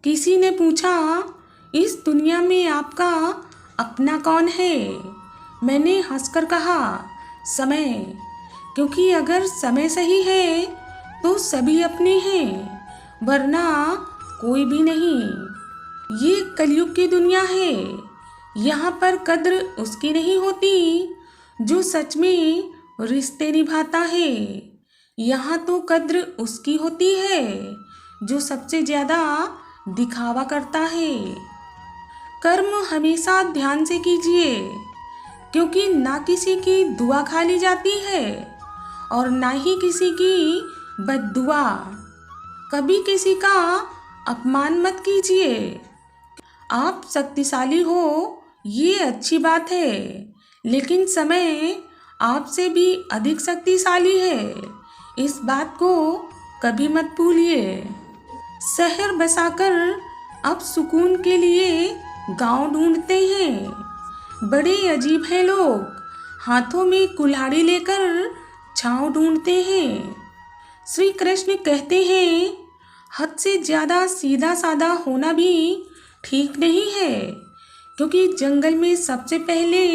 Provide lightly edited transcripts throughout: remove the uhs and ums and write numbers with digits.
किसी ने पूछा, इस दुनिया में आपका अपना कौन है? मैंने हंसकर कहा, समय। क्योंकि अगर समय सही है तो सभी अपने हैं, वरना कोई भी नहीं। ये कलयुग की दुनिया है। यहाँ पर कद्र उसकी नहीं होती जो सच में रिश्ते निभाता है। यहाँ तो कद्र उसकी होती है जो सबसे ज़्यादा दिखावा करता है। कर्म हमेशा ध्यान से कीजिए, क्योंकि ना किसी की दुआ खाली जाती है और ना ही किसी की बद्दुआ। कभी किसी का अपमान मत कीजिए। आप शक्तिशाली हो ये अच्छी बात है, लेकिन समय आपसे भी अधिक शक्तिशाली है। इस बात को कभी मत भूलिए। शहर बसाकर अब सुकून के लिए गांव ढूंढते हैं। बड़े अजीब हैं लोग, हाथों में कुल्हाड़ी लेकर छांव ढूंढते हैं। श्री कृष्ण कहते हैं, हद से ज़्यादा सीधा साधा होना भी ठीक नहीं है, क्योंकि जंगल में सबसे पहले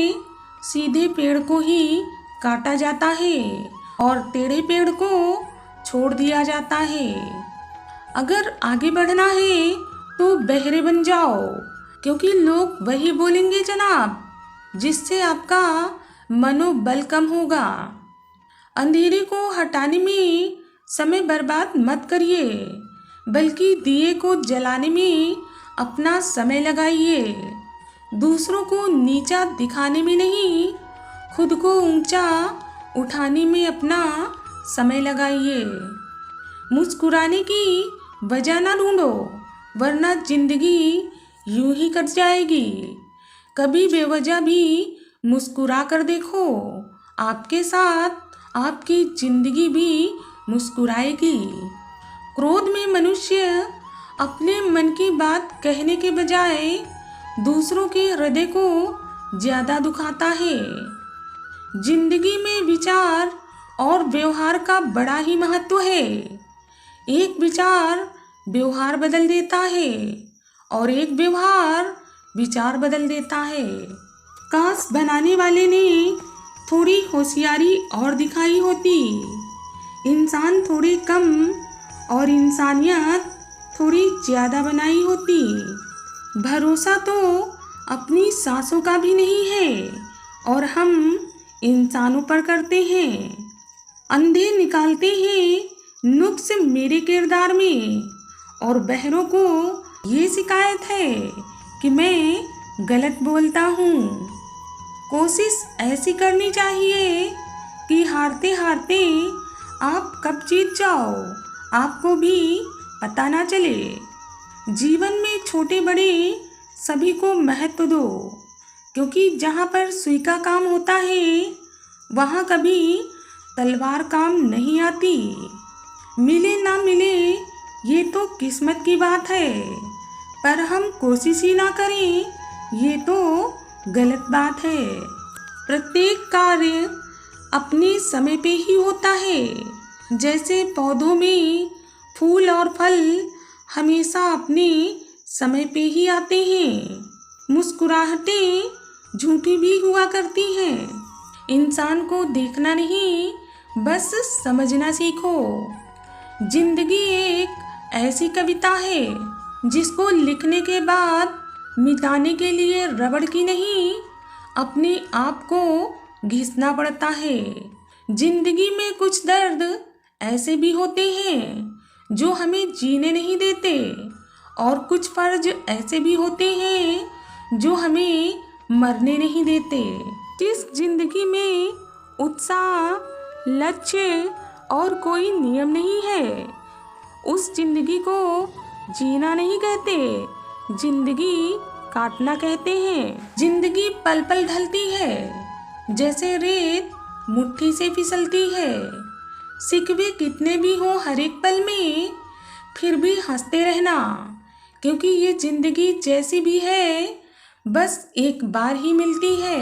सीधे पेड़ को ही काटा जाता है और टेढ़े पेड़ को छोड़ दिया जाता है। अगर आगे बढ़ना है तो बहरे बन जाओ, क्योंकि लोग वही बोलेंगे जनाब, जिससे आपका मनोबल कम होगा। अंधेरे को हटाने में समय बर्बाद मत करिए, बल्कि दिए को जलाने में अपना समय लगाइए। दूसरों को नीचा दिखाने में नहीं, खुद को ऊंचा उठाने में अपना समय लगाइए। मुस्कुराने की वजह ना ढूंढो, वरना जिंदगी यूं ही कट जाएगी। कभी बेवजह भी मुस्कुरा कर देखो, आपके साथ आपकी जिंदगी भी मुस्कुराएगी। क्रोध में मनुष्य अपने मन की बात कहने के बजाय दूसरों के हृदय को ज़्यादा दुखाता है। जिंदगी में विचार और व्यवहार का बड़ा ही महत्व है। एक विचार व्यवहार बदल देता है और एक व्यवहार विचार बदल देता है। काश बनाने वाले ने थोड़ी होशियारी और दिखाई होती, इंसान थोड़े कम और इंसानियत थोड़ी ज़्यादा बनाई होती। भरोसा तो अपनी सांसों का भी नहीं है और हम इंसानों पर करते हैं। अंधे निकालते हैं नुक्स मेरे किरदार में, और बहरों को ये शिकायत है कि मैं गलत बोलता हूँ। कोशिश ऐसी करनी चाहिए कि हारते हारते आप कब जीत जाओ आपको भी पता ना चले। जीवन में छोटे बड़े सभी को महत्व दो, क्योंकि जहाँ पर सुई का काम होता है वहाँ कभी तलवार काम नहीं आती। मिले ना मिले ये तो किस्मत की बात है, पर हम कोशिश ही ना करें ये तो गलत बात है। प्रत्येक कार्य अपने समय पे ही होता है। जैसे पौधों में फूल और फल हमेशा अपने समय पे ही आते हैं। मुस्कुराहटें झूठी भी हुआ करती हैं। इंसान को देखना नहीं, बस समझना सीखो। जिंदगी एक ऐसी कविता है जिसको लिखने के बाद मिटाने के लिए रबड़ की नहीं, अपने आप को घिसना पड़ता है। जिंदगी में कुछ दर्द ऐसे भी होते हैं जो हमें जीने नहीं देते, और कुछ फर्ज ऐसे भी होते हैं जो हमें मरने नहीं देते। जिस जिंदगी में उत्साह, लक्ष्य और कोई नियम नहीं है, उस जिंदगी को जीना नहीं कहते, जिंदगी काटना कहते हैं। जिंदगी पल पल ढलती है, जैसे रेत मुट्ठी से फिसलती है। शिकवे कितने भी हो हर एक पल में, फिर भी हंसते रहना, क्योंकि ये जिंदगी जैसी भी है बस एक बार ही मिलती है।